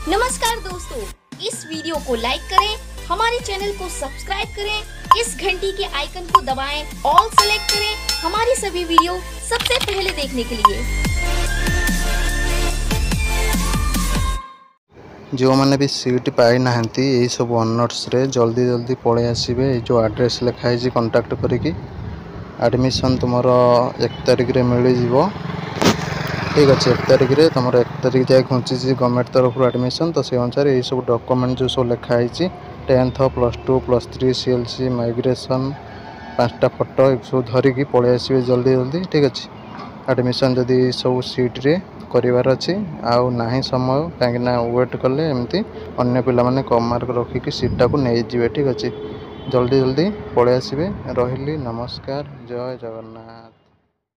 नमस्कार दोस्तों, इस वीडियो को लाइक करें, हमारे चैनल को सब्सक्राइब करें, इस घंटी के आइकन को दबाएं, ऑल सेलेक्ट करें हमारी सभी वीडियो सबसे पहले देखने के लिए। जो मैंने भी सीट पाई ना यही सब ऑनर्स रे जल्दी जल्दी पड़े आसबे। जो एड्रेस लिखाई कांटेक्ट करिकी एडमिशन तुम 1 तारिख रे मिल जीवो। ठीक अच्छे 1 तारिख रे तुम 1 तारिख जाए घुंची गवर्नमेंट तरफ एडमिशन। तो से अनुसार यही सब डॉक्यूमेंट जो सब लिखाई 10th +2 +3 CLC माइग्रेशन 5टा फोटो सब धरिकी पड़े आसबे जल्दी जल्दी। ठीक अच्छे एडमिशन जदि सब सीट रे करार अच्छी आउ ना समय कहीं वेट कले एमती अन्य पिला कम मार्क रखिकी सीटा को नहीं जी। ठीक अच्छे जल्दी जल्दी पड़े आसबे। रही नमस्कार, जय जगन्नाथ।